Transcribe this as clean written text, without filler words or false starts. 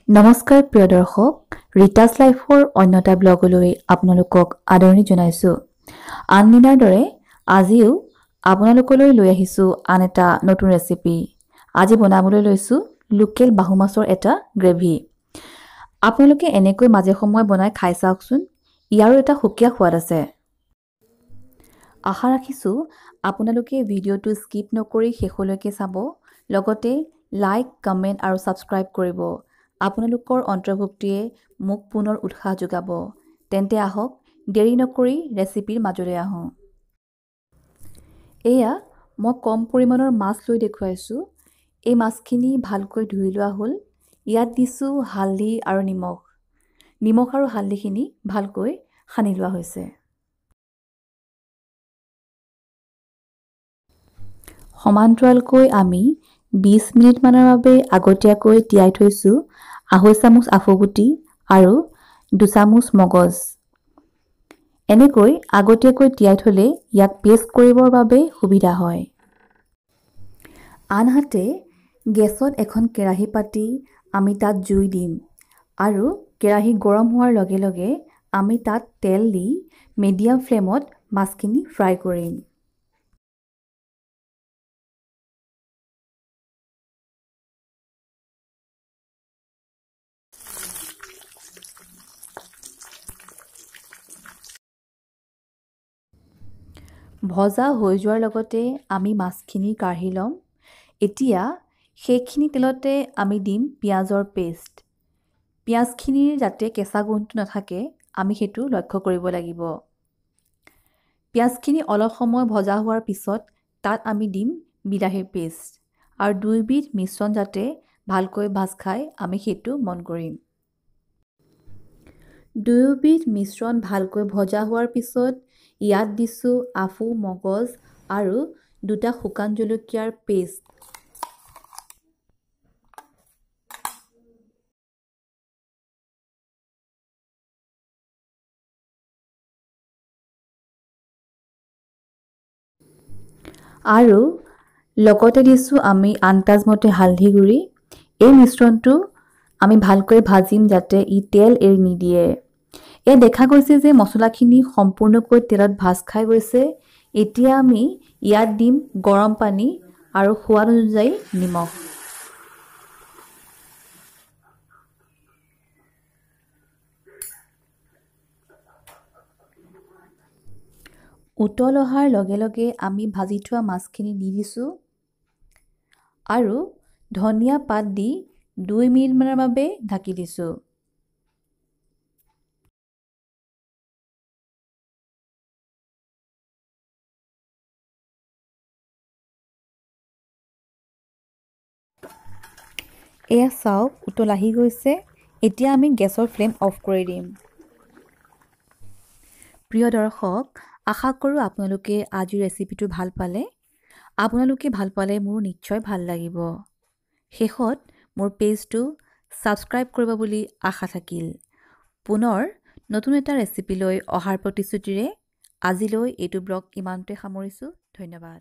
নমস্কাৰ প্ৰিয় দৰ্শক ৰিটাছ লাইফৰ অন্যটা ব্লগলৈ আপোনালোকক আদৰণি জনাইছো। আনদিনাৰ দৰে আজিও আপোনালোকলৈ লৈ আহিছো আন এটা নতুন ৰেচিপি। আজি বনাবলৈ লৈছো লোকেল বাহু মাছৰ এটা গ্ৰেভি। আপোনালোকে এনেকৈ মাজে সময় বনাই খাই চাওকচোন, ইয়াৰো এটা সুকীয়া সোৱাদ আছে। আশা ৰাখিছো আপোনালোকে ভিডিঅ'টো স্কিপ নকৰি শেষলৈকে চাব, লগতে লাইক, কমেণ্ট আৰু ছাবস্ক্ৰাইব কৰিব। আপোনালোকৰ অন্তৰ্ভুক্তিয়ে মোক পুনৰ উৎসাহ যোগাব। তেন্তে আহক দেৰি নকৰি ৰেচিপিৰ মাজলৈ আহোঁ। এয়া মই কম পৰিমাণৰ মাছ লৈ দেখুৱাইছোঁ। এই মাছখিনি ভালকৈ ধুই লোৱা হ'ল। ইয়াত দিছোঁ হালধি আৰু নিমখ। নিমখ আৰু হালধিখিনি ভালকৈ সানি লোৱা হৈছে। সমান্তৰালকৈ আমি 20 মিনিটমানৰ বাবে আগতীয়াকৈ তিয়াই থৈছোঁ 2.5 চামুচ আফুগুটি আৰু 2 চামুচ মগজ। এনেকৈ আগতীয়াকৈ তিয়াই থলে ইয়াক পেষ্ট কৰিবৰ বাবে সুবিধা হয়। আনহাতে গেছত এখন কেৰাহী পাতি আমি তাত জুই দিম আৰু কেৰাহী গৰম হোৱাৰ লগে লগে আমি তাত তেল দি মিডিয়াম ফ্লেমত মাছখিনি ফ্ৰাই কৰিম। ভজা হৈ যোৱাৰ লগতে আমি মাছখিনি কাঢ়ি ল'ম। এতিয়া সেইখিনি তেলতে আমি দিম পিঁয়াজৰ পেষ্ট। পিঁয়াজখিনিৰ যাতে কেঁচা গোন্ধটো নাথাকে আমি সেইটো লক্ষ্য কৰিব লাগিব। পিঁয়াজখিনি অলপ সময় ভজা হোৱাৰ পিছত তাত আমি দিম বিলাহীৰ পেষ্ট আৰু দুয়োবিধ মিশ্ৰণ যাতে ভালকৈ ভাজ খায় আমি সেইটো মন কৰিম। দুয়োবিধ মিশ্ৰণ ভালকৈ ভজা হোৱাৰ পিছত ইয়াত দিছোঁ আফু, মগজ আৰু 2টা শুকান জলকীয়াৰ পেষ্ট। আৰু লগতে দিছোঁ আমি আন্দাজমতে হালধি গুড়ি। এই মিশ্ৰণটো আমি ভালকৈ ভাজিম যাতে ই তেল এৰি নিদিয়ে। এয়া দেখা গৈছে যে মছলাখিনি সম্পূৰ্ণকৈ তেলত ভাজ খাই গৈছে। এতিয়া আমি ইয়াত দিম গৰম পানী আৰু সোৱাদ অনুযায়ী নিমখ। উতল অহাৰ লগে লগে আমি ভাজি থোৱা মাছখিনি দি দিছোঁ আৰু ধনিয়া পাত দি 2 মিনিটমানৰ বাবে ঢাকি দিছোঁ। এয়া চাওক উতল আহি গৈছে। এতিয়া আমি গেছৰ ফ্লেম অফ কৰি দিম। প্ৰিয় দৰ্শক, আশা কৰোঁ আপোনালোকে আজিৰ ৰেচিপিটো ভাল পালে। আপোনালোকে ভাল পালে মোৰ নিশ্চয় ভাল লাগিব। শেষত মোৰ পেজটো ছাবস্ক্ৰাইব কৰিব বুলি আশা থাকিল। পুনৰ নতুন এটা ৰেচিপি লৈ অহাৰ প্ৰতিশ্ৰুতিৰে আজিলৈ এইটো ব্লগ ইমানতে সামৰিছোঁ। ধন্যবাদ।